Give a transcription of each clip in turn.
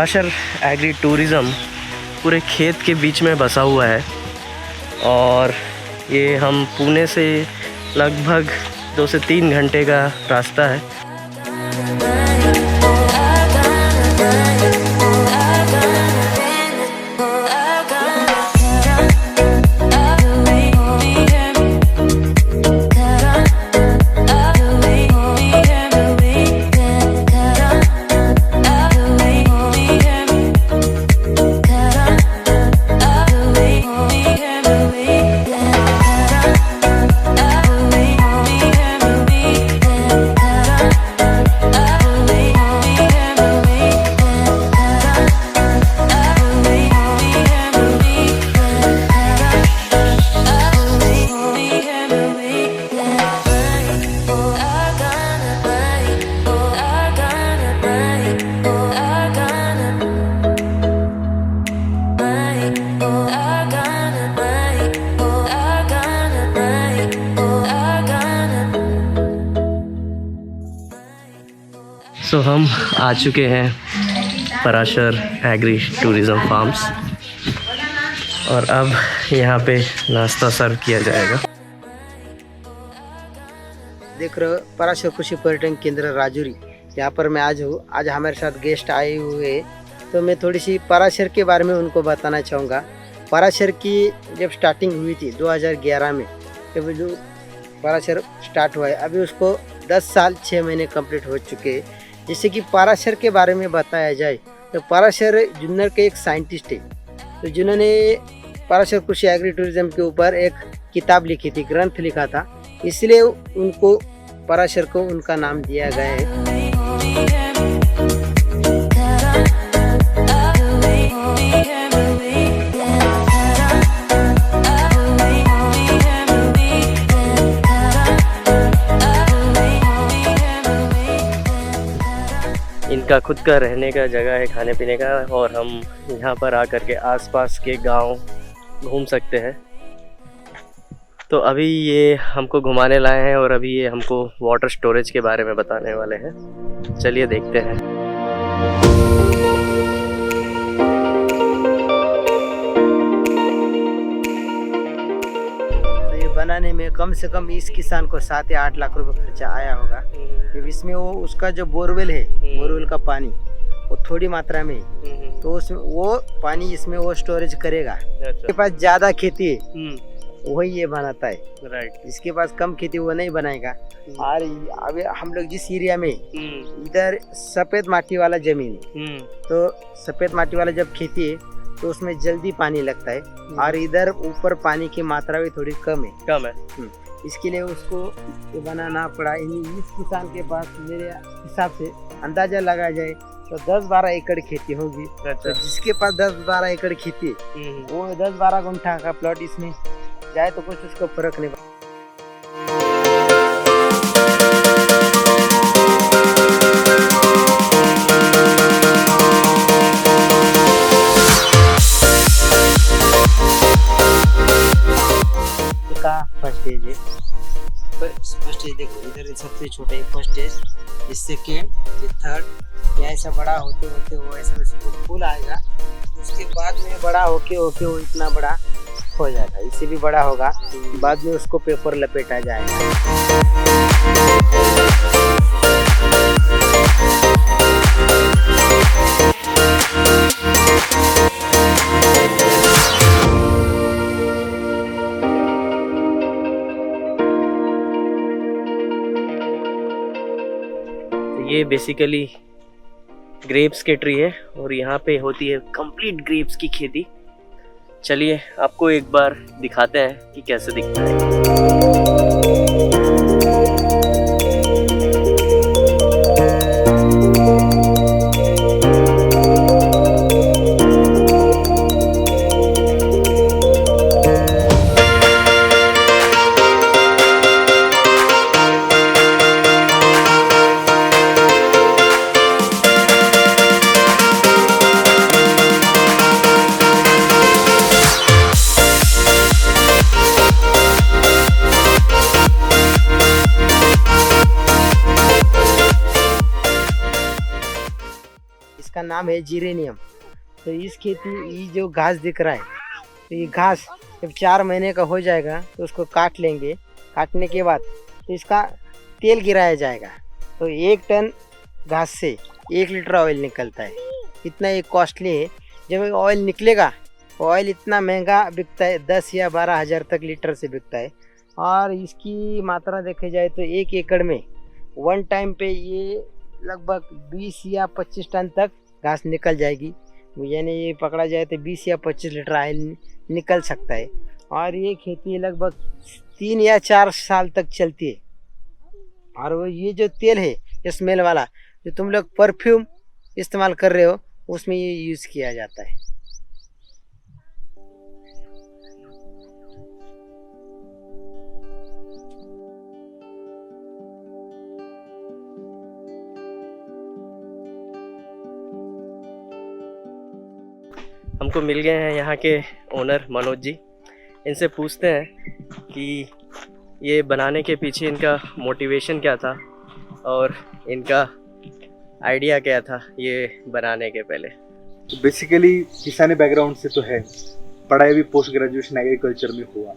Parashar agree tourism पूरे खेत के बीच में बसा हुआ है और ये हम पुणे से लगभग 2 से 3 घंटे का रास्ता है। सो हम आ चुके हैं पराशर एग्री टूरिज़्म फार्म्स और अब यहाँ पे नाश्ता सर्व किया जाएगा। देख रहे हो पराशर कृषि पर्यटन केंद्र राजौरी, यहाँ पर मैं आज हूँ। आज हमारे साथ गेस्ट आए हुए, तो मैं थोड़ी सी पराशर के बारे में उनको बताना चाहूँगा। पराशर की जब स्टार्टिंग हुई थी 2011 में, जब जो पराशर स्टार्ट हुआ है, अभी उसको 10 साल 6 महीने कंप्लीट हो चुके हैं। जैसे कि पराशर के बारे में बताया जाए तो पराशर जुन्नर के एक साइंटिस्ट है, तो जिन्होंने पराशर कृषि एग्री टूरिज्म के ऊपर एक किताब लिखी थी, ग्रंथ लिखा था, इसलिए उनको पराशर को उनका नाम दिया गया है। इनका खुद का रहने का जगह है, खाने पीने का, और हम यहाँ पर आकर के आसपास के गांव घूम सकते हैं। तो अभी ये हमको घुमाने लाए हैं और अभी ये हमको वाटर स्टोरेज के बारे में बताने वाले हैं। चलिए देखते हैं। तो ये बनाने में कम से कम इस किसान को 7 या 8 लाख रुपए खर्चा आया होगा। जब इसमें वो उसका जो बोरवेल है, बोरवेल का पानी वो थोड़ी मात्रा में, तो उसमें वो पानी इसमें वो स्टोरेज करेगा। इसके पास ज्यादा खेती है वही ये बनाता है, राइट। जिसके पास कम खेती वो नहीं बनाएगा। और अभी हम लोग जिस एरिया में, इधर सफेद माटी वाला जमीन है, तो सफेद माटी वाला जब खेती है तो उसमें जल्दी पानी लगता है, और इधर ऊपर पानी की मात्रा भी थोड़ी कम है। इसके लिए उसको ये बनाना पड़ा। इस किसान के पास मेरे हिसाब से अंदाजा लगा जाए तो 10-12 एकड़ खेती होगी। तो जिसके पास 10-12 एकड़ खेती, वो 10-12 गुंठा का प्लॉट इसमें जाए तो कुछ उसको फर्क नहीं पड़ता। फर्स्ट स्टेज है, फर्स्ट स्टेज देखो, इधर सबसे छोटा है फर्स्ट स्टेज, ये सेकेंड, ये थर्ड, या ऐसा बड़ा होते होते वो ऐसा उसको फूल आएगा। उसके बाद में बड़ा होके वो इतना बड़ा हो जाएगा, इससे भी बड़ा होगा, बाद में उसको पेपर लपेटा जाएगा। ये बेसिकली ग्रेप्स के ट्री है और यहाँ पे होती है कंप्लीट ग्रेप्स की खेती। चलिए आपको एक बार दिखाते हैं कि कैसे दिखता है। नाम है जीरेनियम। तो इस खेती ये जो घास दिख रहा है, तो ये घास जब 4 महीने का हो जाएगा तो उसको काट लेंगे। काटने के बाद तो इसका तेल गिराया जाएगा। तो 1 टन घास से 1 लीटर ऑयल निकलता है। इतना ये कॉस्टली है। जब ये ऑयल निकलेगा, ऑयल इतना महंगा बिकता है, 10 या 12 हज़ार तक लीटर से बिकता है। और इसकी मात्रा देखी जाए तो 1 एकड़ में वन टाइम पे ये लगभग 20 या 25 टन तक घास निकल जाएगी। यानी ये पकड़ा जाए तो 20 या 25 लीटर ऑयल निकल सकता है। और ये खेती लगभग 3 या 4 साल तक चलती है। और वो ये जो तेल है, ये स्मेल वाला, जो तुम लोग परफ्यूम इस्तेमाल कर रहे हो, उसमें ये यूज़ किया जाता है। हमको मिल गए हैं यहाँ के ओनर मनोज जी। इनसे पूछते हैं कि ये बनाने के पीछे इनका मोटिवेशन क्या था और इनका आइडिया क्या था ये बनाने के पहले। तो बेसिकली किसानी बैकग्राउंड से तो है, पढ़ाई भी पोस्ट ग्रेजुएशन एग्रीकल्चर में हुआ।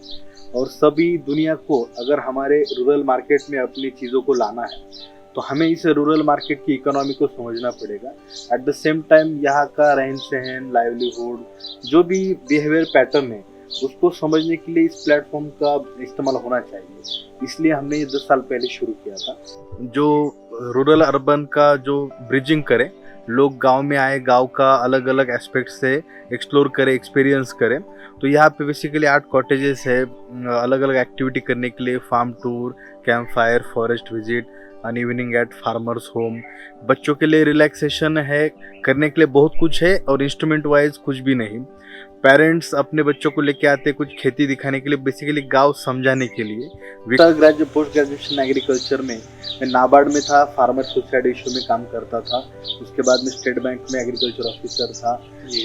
और सभी दुनिया को अगर हमारे रूरल मार्केट में अपनी चीज़ों को लाना है तो हमें इस रूरल मार्केट की इकोनॉमी को समझना पड़ेगा। एट द सेम टाइम यहाँ का रहन सहन, लाइवलीहुड, जो भी बिहेवियर पैटर्न है, उसको समझने के लिए इस प्लेटफॉर्म का इस्तेमाल होना चाहिए। इसलिए हमने ये 10 साल पहले शुरू किया था, जो रूरल अर्बन का जो ब्रिजिंग करे, लोग गांव में आए, गांव का अलग अलग एस्पेक्ट से एक्सप्लोर करें, एक्सपीरियंस करें। तो यहाँ पे बेसिकली 8 कॉटेजेस है, अलग अलग एक्टिविटी करने के लिए, farm tour, camp fire, forest visit, an evening at farmers home. बच्चों के लिए रिलैक्सेशन है, करने के लिए बहुत कुछ है और इंस्ट्रूमेंट वाइज कुछ भी नहीं। पेरेंट्स अपने बच्चों को लेके आते कुछ खेती दिखाने के लिए, बेसिकली गांव समझाने के लिए। पोस्ट ग्रेजुएशन एग्रीकल्चर में मैं नाबार्ड में था, फार्मर सोसाइटी इशू में काम करता था। उसके बाद में स्टेट बैंक में एग्रीकल्चर ऑफिसर था।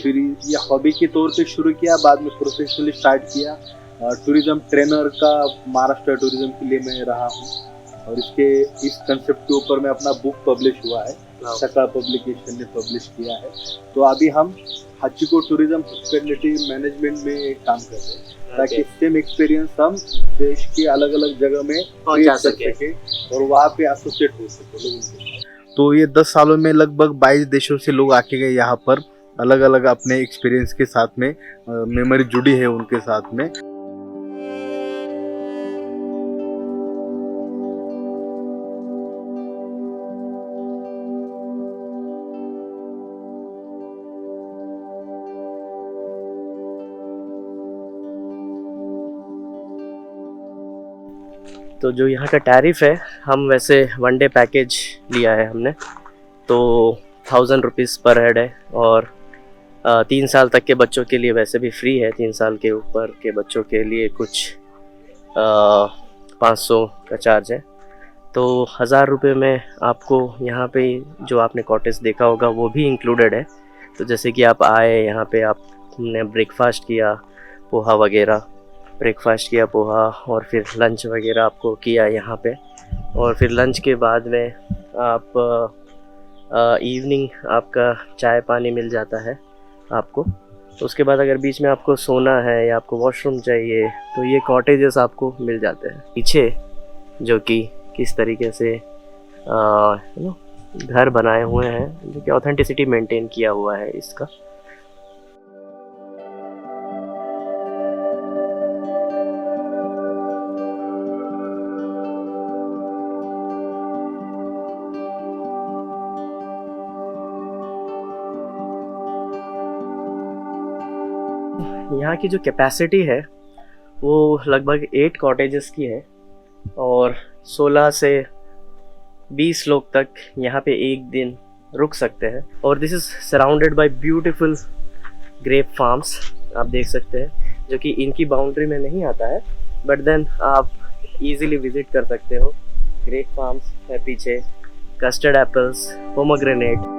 फिर ये हॉबी के तौर पे शुरू किया, बाद में प्रोफेशनली स्टार्ट किया। टूरिज्म ट्रेनर का महाराष्ट्र टूरिज्म के लिए मैं रहा हूँ। और इस कंसेप्ट के ऊपर में अपना बुक पब्लिश हुआ है, सका पब्लिकेशन ने पब्लिश किया है। तो अभी हम हाचीको टूरिज्म सस्टेनेबिलिटी मैनेजमेंट में काम कर रहे हैं, ताकि सेम एक्सपीरियंस हम देश के अलग अलग जगह में पहुंचा सके और वहाँ पे एसोसिएट हो सके लोगों के। तो ये 10 सालों में लगभग 22 देशों से लोग आके गए यहाँ पर, अलग अलग अपने एक्सपीरियंस के साथ में, मेमोरी जुड़ी है उनके साथ में। तो जो यहाँ का टैरिफ है, हम वैसे 1 डे पैकेज लिया है हमने, तो 1000 रुपीज़ पर हेड है। और 3 साल तक के बच्चों के लिए वैसे भी फ्री है। 3 साल के ऊपर के बच्चों के लिए कुछ 500 का चार्ज है। तो 1000 रुपये में आपको यहाँ पे जो आपने कॉटेज देखा होगा वो भी इंक्लूडेड है। तो जैसे कि आप आए यहाँ पे, आपने ब्रेकफास्ट किया, पोहा वगैरह, ब्रेकफास्ट किया पोहा, और फिर लंच वगैरह आपको किया यहाँ पे। और फिर लंच के बाद में आप इवनिंग आपका चाय पानी मिल जाता है आपको। तो उसके बाद अगर बीच में आपको सोना है या आपको वॉशरूम चाहिए तो ये कॉटेजेस आपको मिल जाते हैं पीछे, जो कि किस तरीके से घर बनाए हुए हैं, जो कि ऑथेंटिसिटी मेंटेन किया हुआ है इसका। यहाँ की जो कैपेसिटी है वो लगभग 8 कॉटेजेस की है और 16 से 20 लोग तक यहाँ पे एक दिन रुक सकते हैं। और this is surrounded by beautiful grape farms, आप देख सकते हैं, जो कि इनकी बाउंड्री में नहीं आता है, बट देन आप इजीली विजिट कर सकते हो। ग्रेप फार्म्स है पीछे, कस्टर्ड एप्पल्स, पोमोग्रेनेट।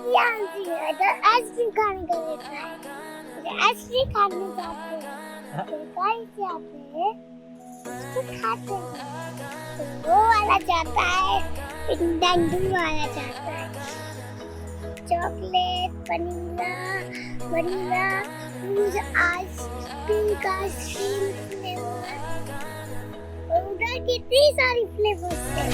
ये आंसर है तो आइसक्रीम खाने का रहता है मुझे आइसक्रीम खाने जाते हैं तो गाइस यहाँ पे उसको खाते हैं तो वो वाला जाता है डंडू वाला जाता है चॉकलेट वनीला मुझे आइसक्रीम फ्लेवर और उधर कितनी सारी फ्लेवर्स हैं